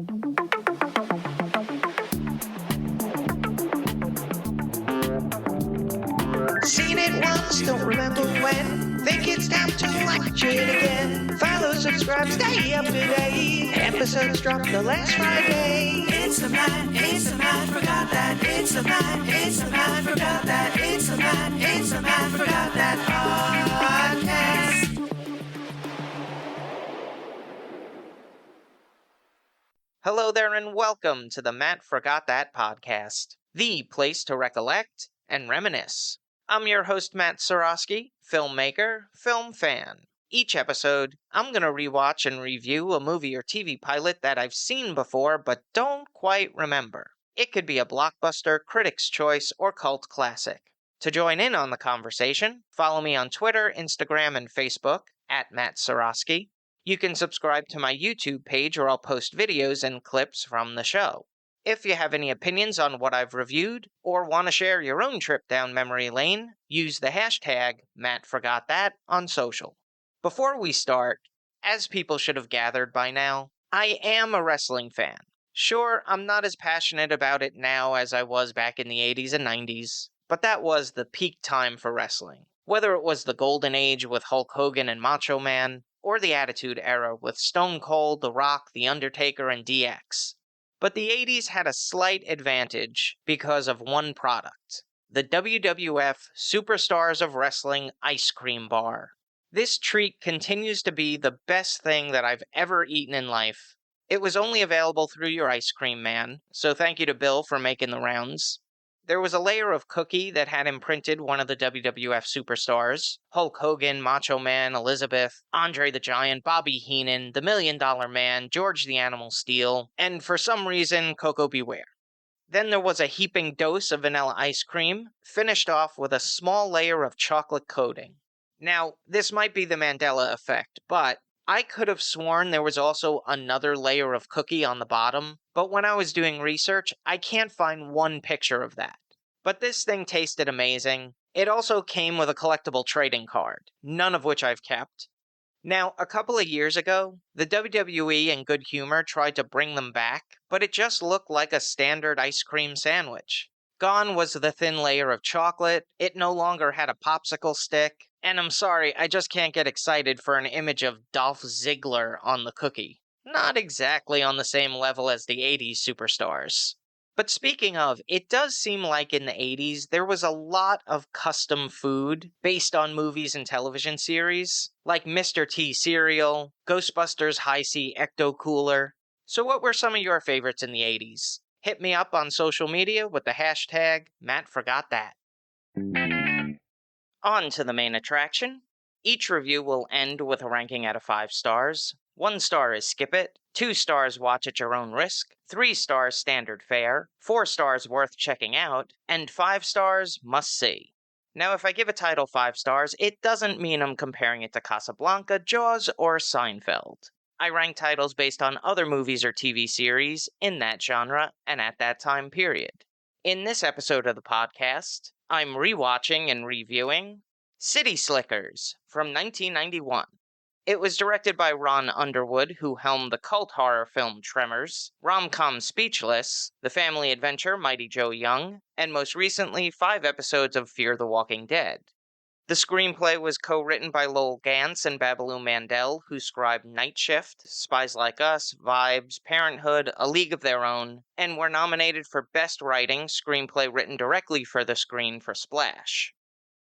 Seen it once, don't remember when. Think it's time to watch it again. Follow, subscribe, stay up to date. Episodes drop the last Friday. It's a Matt, forgot that. It's a Matt, forgot that. It's a Matt, forgot that podcast. Hello there and welcome to the Matt Forgot That podcast, the place to recollect and reminisce. I'm your host, Matt Seroski, filmmaker, film fan. Each episode, I'm going to rewatch and review a movie or TV pilot that I've seen before but don't quite remember. It could be a blockbuster, critic's choice, or cult classic. To join in on the conversation, follow me on Twitter, Instagram, and Facebook, at Matt Seroski. You can subscribe to my YouTube page where I'll post videos and clips from the show. If you have any opinions on what I've reviewed, or want to share your own trip down memory lane, use the hashtag MattForgotThat on social. Before we start, as people should have gathered by now, I am a wrestling fan. Sure, I'm not as passionate about it now as I was back in the 80s and 90s, but that was the peak time for wrestling. Whether it was the golden age with Hulk Hogan and Macho Man, or the Attitude Era with Stone Cold, The Rock, The Undertaker, and DX. But the 80s had a slight advantage because of one product, the WWF Superstars of Wrestling Ice Cream Bar. This treat continues to be the best thing that I've ever eaten in life. It was only available through your ice cream man, so thank you to Bill for making the rounds. There was a layer of cookie that had imprinted one of the WWF superstars, Hulk Hogan, Macho Man, Elizabeth, Andre the Giant, Bobby Heenan, the $1 Million Man, George the Animal Steele, and for some reason, Coco Beware. Then there was a heaping dose of vanilla ice cream, finished off with a small layer of chocolate coating. Now, this might be the Mandela effect, but I could have sworn there was also another layer of cookie on the bottom, but when I was doing research, I can't find one picture of that. But this thing tasted amazing. It also came with a collectible trading card, none of which I've kept. Now, a couple of years ago, the WWE and Good Humor tried to bring them back, but it just looked like a standard ice cream sandwich. Gone was the thin layer of chocolate, it no longer had a popsicle stick, and I'm sorry, I just can't get excited for an image of Dolph Ziggler on the cookie. Not exactly on the same level as the 80s superstars. But speaking of, it does seem like in the 80s there was a lot of custom food based on movies and television series, like Mr. T cereal, Ghostbusters High C Ecto Cooler. So what were some of your favorites in the 80s? Hit me up on social media with the hashtag MattForgotThat. On to the main attraction. Each review will end with a ranking out of 5 stars. 1 star is skip it, 2 stars watch at your own risk, 3 stars standard fare, 4 stars worth checking out, and 5 stars must see. Now if I give a title 5 stars, it doesn't mean I'm comparing it to Casablanca, Jaws, or Seinfeld. I rank titles based on other movies or TV series in that genre and at that time period. In this episode of the podcast, I'm rewatching and reviewing City Slickers from 1991. It was directed by Ron Underwood, who helmed the cult horror film Tremors, rom-com Speechless, the family adventure Mighty Joe Young, and most recently 5 episodes of Fear the Walking Dead. The screenplay was co-written by Lowell Gantz and Babaloo Mandel, who scribed Night Shift, Spies Like Us, Vibes, Parenthood, A League of Their Own, and were nominated for Best Writing Screenplay written directly for the screen for Splash.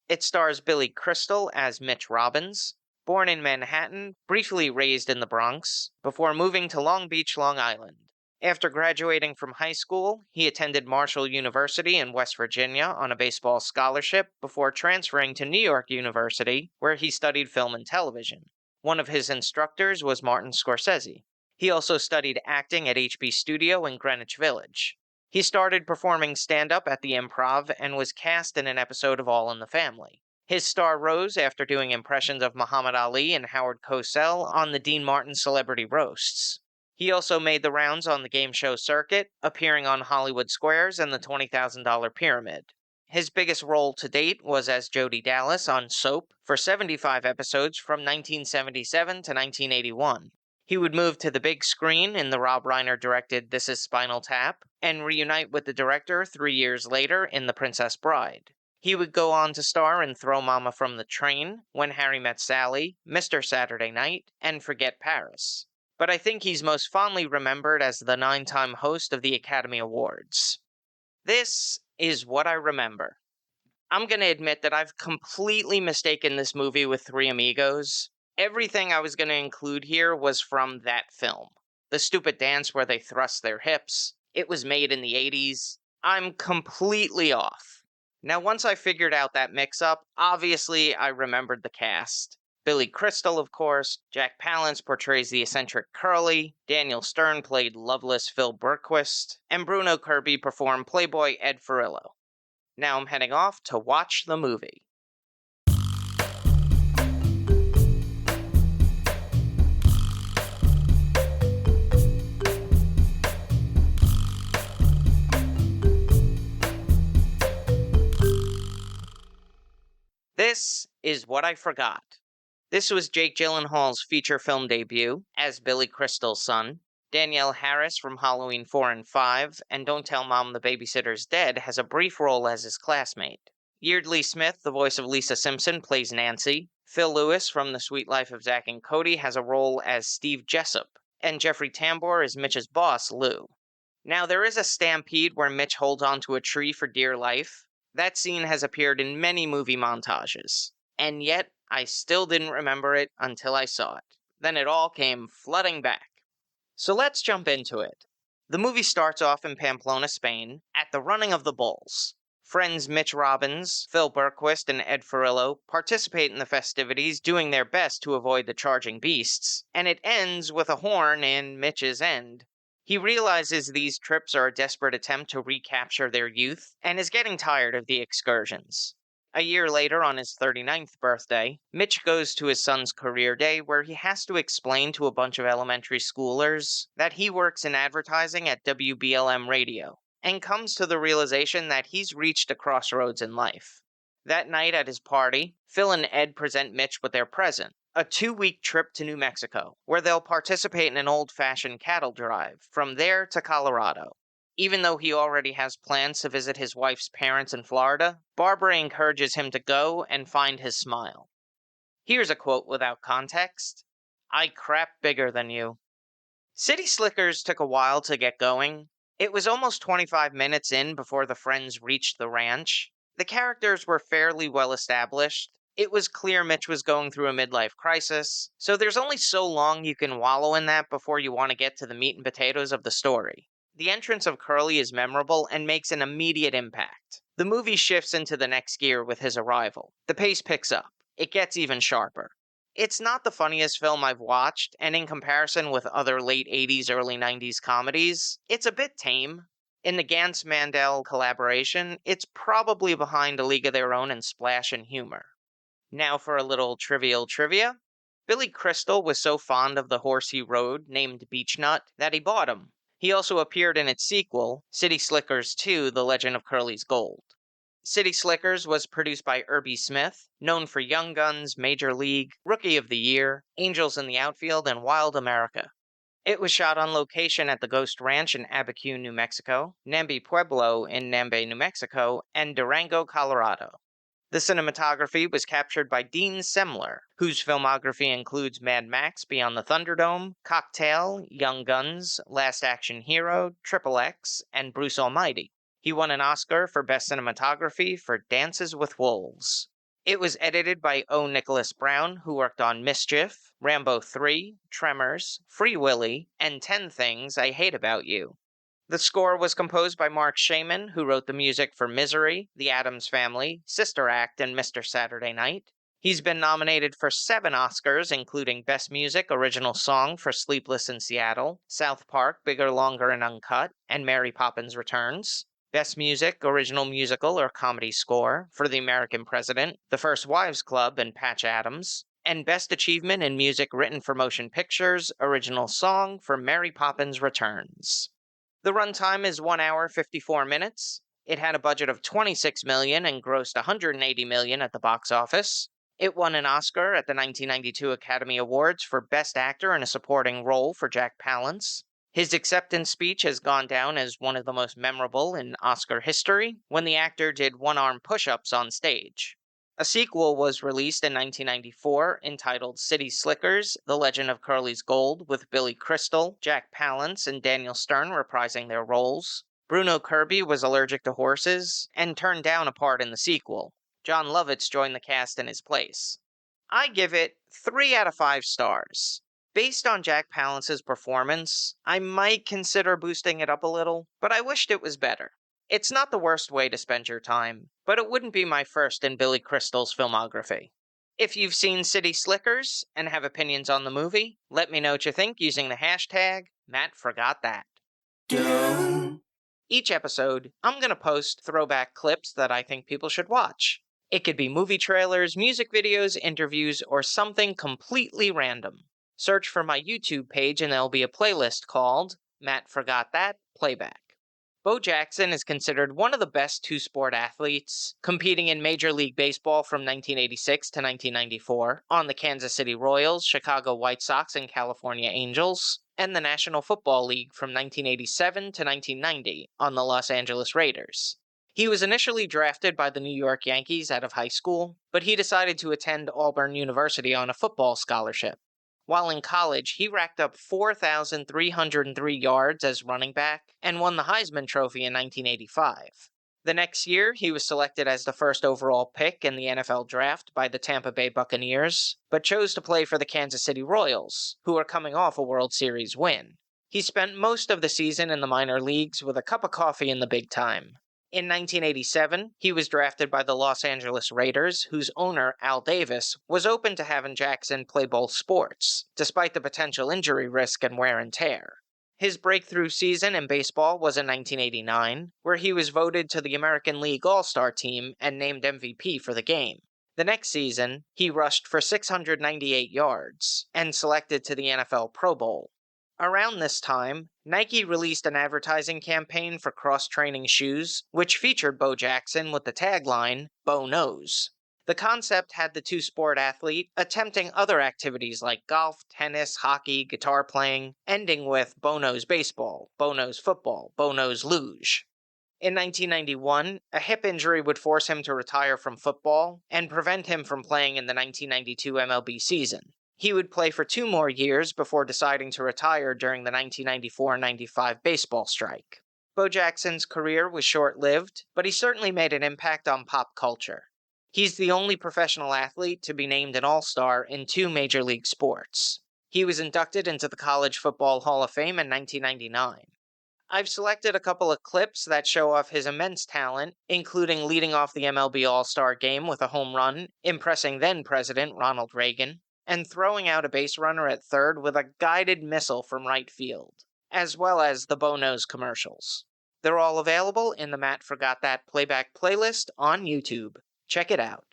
It stars Billy Crystal as Mitch Robbins, born in Manhattan, briefly raised in the Bronx, before moving to Long Beach, Long Island. After graduating from high school, he attended Marshall University in West Virginia on a baseball scholarship before transferring to New York University, where he studied film and television. One of his instructors was Martin Scorsese. He also studied acting at HB Studio in Greenwich Village. He started performing stand-up at the Improv and was cast in an episode of All in the Family. His star rose after doing impressions of Muhammad Ali and Howard Cosell on the Dean Martin Celebrity Roasts. He also made the rounds on the game show circuit, appearing on Hollywood Squares and the $20,000 Pyramid. His biggest role to date was as Jody Dallas on Soap for 75 episodes from 1977 to 1981. He would move to the big screen in the Rob Reiner-directed This Is Spinal Tap, and reunite with the director 3 years later in The Princess Bride. He would go on to star in Throw Mama from the Train, When Harry Met Sally, Mr. Saturday Night, and Forget Paris. But I think he's most fondly remembered as the 9-time host of the Academy Awards. This is what I remember. I'm going to admit that I've completely mistaken this movie with Three Amigos. Everything I was going to include here was from that film. The stupid dance where they thrust their hips. It was made in the 80s. I'm completely off. Now, once I figured out that mix-up, obviously I remembered the cast. Billy Crystal, of course, Jack Palance portrays the eccentric Curly, Daniel Stern played loveless Phil Berquist, and Bruno Kirby performed Playboy Ed Ferrillo. Now I'm heading off to watch the movie. This is What I Forgot. This was Jake Gyllenhaal's feature film debut as Billy Crystal's son. Danielle Harris from Halloween 4 and 5 and Don't Tell Mom the Babysitter's Dead has a brief role as his classmate. Yeardley Smith, the voice of Lisa Simpson, plays Nancy. Phil Lewis from The Sweet Life of Zack and Cody has a role as Steve Jessup. And Jeffrey Tambor is Mitch's boss, Lou. Now, there is a stampede where Mitch holds onto a tree for dear life. That scene has appeared in many movie montages. And yet, I still didn't remember it until I saw it. Then it all came flooding back. So let's jump into it. The movie starts off in Pamplona, Spain, at the running of the bulls. Friends Mitch Robbins, Phil Berquist, and Ed Ferrillo participate in the festivities, doing their best to avoid the charging beasts, and it ends with a horn in Mitch's end. He realizes these trips are a desperate attempt to recapture their youth, and is getting tired of the excursions. A year later, on his 39th birthday, Mitch goes to his son's career day where he has to explain to a bunch of elementary schoolers that he works in advertising at WBLM Radio, and comes to the realization that he's reached a crossroads in life. That night at his party, Phil and Ed present Mitch with their present, a 2-week trip to New Mexico, where they'll participate in an old-fashioned cattle drive, from there to Colorado. Even though he already has plans to visit his wife's parents in Florida, Barbara encourages him to go and find his smile. Here's a quote without context. "I crap bigger than you." City Slickers took a while to get going. It was almost 25 minutes in before the friends reached the ranch. The characters were fairly well established. It was clear Mitch was going through a midlife crisis, so there's only so long you can wallow in that before you want to get to the meat and potatoes of the story. The entrance of Curly is memorable and makes an immediate impact. The movie shifts into the next gear with his arrival. The pace picks up. It gets even sharper. It's not the funniest film I've watched, and in comparison with other late 80s, early 90s comedies, it's a bit tame. In the Gantz-Mandel collaboration, it's probably behind A League of Their Own in splash and humor. Now for a little trivial trivia. Billy Crystal was so fond of the horse he rode, named Beechnut, that he bought him. He also appeared in its sequel, City Slickers 2, The Legend of Curly's Gold. City Slickers was produced by Irby Smith, known for Young Guns, Major League, Rookie of the Year, Angels in the Outfield, and Wild America. It was shot on location at the Ghost Ranch in Abiquiu, New Mexico, Namby Pueblo in Nambe, New Mexico, and Durango, Colorado. The cinematography was captured by Dean Semler, whose filmography includes Mad Max Beyond the Thunderdome, Cocktail, Young Guns, Last Action Hero, Triple X, and Bruce Almighty. He won an Oscar for Best Cinematography for Dances with Wolves. It was edited by O. Nicholas Brown, who worked on Mischief, Rambo 3, Tremors, Free Willy, and 10 Things I Hate About You. The score was composed by Mark Shaman, who wrote the music for Misery, The Addams Family, Sister Act, and Mr. Saturday Night. He's been nominated for 7 Oscars, including Best Music Original Song for Sleepless in Seattle, South Park, Bigger, Longer, and Uncut, and Mary Poppins Returns. Best Music Original Musical or Comedy Score for The American President, The First Wives Club, and Patch Adams. And Best Achievement in Music Written for Motion Pictures Original Song for Mary Poppins Returns. The runtime is 1 hour 54 minutes. It had a budget of $26 million and grossed $180 million at the box office. It won an Oscar at the 1992 Academy Awards for Best Actor in a Supporting Role for Jack Palance. His acceptance speech has gone down as one of the most memorable in Oscar history, when the actor did one-arm push-ups on stage. A sequel was released in 1994 entitled City Slickers, The Legend of Curly's Gold, with Billy Crystal, Jack Palance, and Daniel Stern reprising their roles. Bruno Kirby was allergic to horses and turned down a part in the sequel. John Lovitz joined the cast in his place. I give it 3 out of 5 stars. Based on Jack Palance's performance, I might consider boosting it up a little, but I wished it was better. It's not the worst way to spend your time, but it wouldn't be my first in Billy Crystal's filmography. If you've seen City Slickers and have opinions on the movie, let me know what you think using the hashtag #MattForgotThat. Each episode, I'm going to post throwback clips that I think people should watch. It could be movie trailers, music videos, interviews, or something completely random. Search for my YouTube page and there'll be a playlist called Matt Forgot That Playback. Bo Jackson is considered one of the best two-sport athletes, competing in Major League Baseball from 1986 to 1994, on the Kansas City Royals, Chicago White Sox, and California Angels, and the National Football League from 1987 to 1990, on the Los Angeles Raiders. He was initially drafted by the New York Yankees out of high school, but he decided to attend Auburn University on a football scholarship. While in college, he racked up 4,303 yards as running back and won the Heisman Trophy in 1985. The next year, he was selected as the first overall pick in the NFL draft by the Tampa Bay Buccaneers, but chose to play for the Kansas City Royals, who were coming off a World Series win. He spent most of the season in the minor leagues with a cup of coffee in the big time. In 1987, he was drafted by the Los Angeles Raiders, whose owner, Al Davis, was open to having Jackson play both sports, despite the potential injury risk and wear and tear. His breakthrough season in baseball was in 1989, where he was voted to the American League All-Star team and named MVP for the game. The next season, he rushed for 698 yards, and selected to the NFL Pro Bowl. Around this time, Nike released an advertising campaign for cross-training shoes, which featured Bo Jackson with the tagline, Bo Knows. The concept had the two-sport athlete attempting other activities like golf, tennis, hockey, guitar playing, ending with Bo Knows Baseball, Bo Knows Football, Bo Knows Luge. In 1991, a hip injury would force him to retire from football and prevent him from playing in the 1992 MLB season. He would play for 2 more years before deciding to retire during the 1994-95 baseball strike. Bo Jackson's career was short-lived, but he certainly made an impact on pop culture. He's the only professional athlete to be named an All-Star in 2 major league sports. He was inducted into the College Football Hall of Fame in 1999. I've selected a couple of clips that show off his immense talent, including leading off the MLB All-Star game with a home run, impressing then-President Ronald Reagan, and throwing out a base runner at third with a guided missile from right field, as well as the Bo Knows commercials. They're all available in the Matt Forgot That Playback playlist on YouTube. Check it out.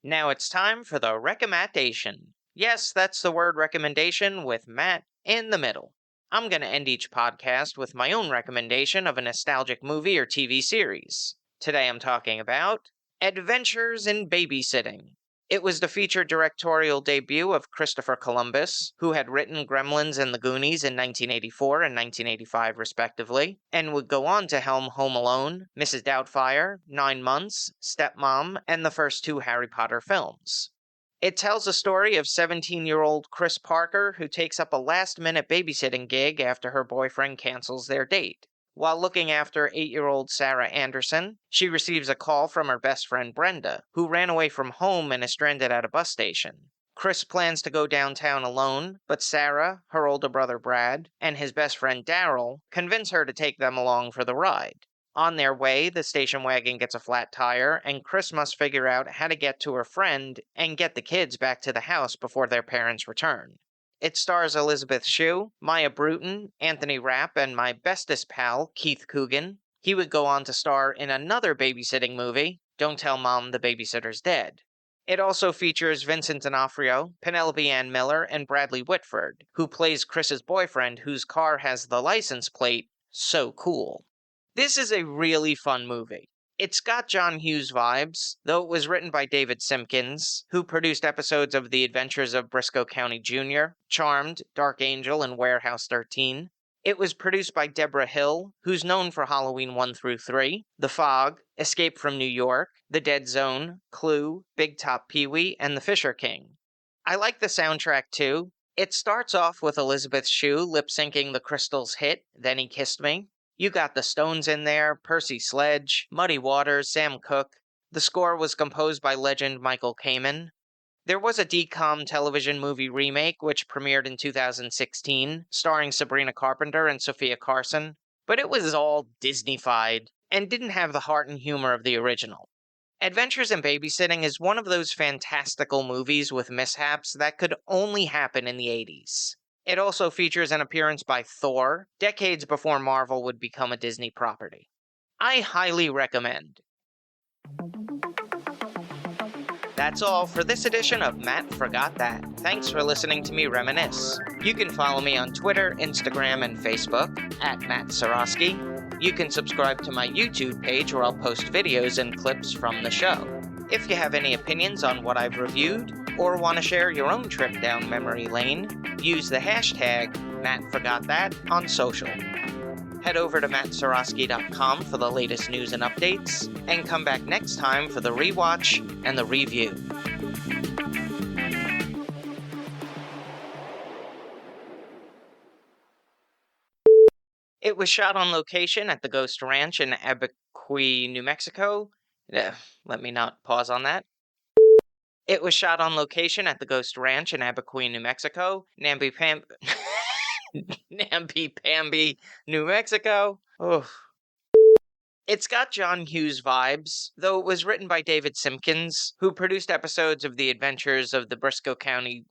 Now it's time for the recommendation. Yes, that's the word recommendation with Matt in the middle. I'm going to end each podcast with my own recommendation of a nostalgic movie or TV series. Today I'm talking about Adventures in Babysitting. It was the featured directorial debut of Christopher Columbus, who had written Gremlins and The Goonies in 1984 and 1985 respectively, and would go on to helm Home Alone, Mrs. Doubtfire, 9 Months, Stepmom, and the first 2 Harry Potter films. It tells a story of 17-year-old Chris Parker, who takes up a last-minute babysitting gig after her boyfriend cancels their date. While looking after 8-year-old Sarah Anderson, she receives a call from her best friend Brenda, who ran away from home and is stranded at a bus station. Chris plans to go downtown alone, but Sarah, her older brother Brad, and his best friend Daryl convince her to take them along for the ride. On their way, the station wagon gets a flat tire, and Chris must figure out how to get to her friend and get the kids back to the house before their parents return. It stars Elizabeth Shue, Maya Bruton, Anthony Rapp, and my bestest pal, Keith Coogan. He would go on to star in another babysitting movie, Don't Tell Mom the Babysitter's Dead. It also features Vincent D'Onofrio, Penelope Ann Miller, and Bradley Whitford, who plays Chris's boyfriend whose car has the license plate, So Cool. This is a really fun movie. It's got John Hughes vibes, though it was written by David Simpkins, who produced episodes of The Adventures of Briscoe County Jr., Charmed, Dark Angel, and Warehouse 13. It was produced by Deborah Hill, who's known for Halloween 1 through 3, The Fog, Escape from New York, The Dead Zone, Clue, Big Top Pee-wee, and The Fisher King. I like the soundtrack too. It starts off with Elizabeth Shue lip-syncing the Crystals' hit, Then He Kissed Me. You got the Stones in there, Percy Sledge, Muddy Waters, Sam Cooke. The score was composed by legend Michael Kamen. There was a DCOM television movie remake which premiered in 2016, starring Sabrina Carpenter and Sophia Carson, but it was all Disney-fied and didn't have the heart and humor of the original. Adventures in Babysitting is one of those fantastical movies with mishaps that could only happen in the 80s. It also features an appearance by Thor, decades before Marvel would become a Disney property. I highly recommend. That's all for this edition of Matt Forgot That. Thanks for listening to me reminisce. You can follow me on Twitter, Instagram, and Facebook at Matt Seroski. You can subscribe to my YouTube page where I'll post videos and clips from the show. If you have any opinions on what I've reviewed, or want to share your own trip down memory lane, use the hashtag MattForgotThat on social. Head over to mattseroski.com for the latest news and updates, and come back next time for the rewatch and the review. It was shot on location at the Ghost Ranch in Abiquiu, New Mexico. Let me not pause on that. It was shot on location at the Ghost Ranch in Abiquiu, New Mexico. Namby-pamby, New Mexico. Oof. It's got John Hughes vibes, though it was written by David Simpkins, who produced episodes of The Adventures of the Briscoe County...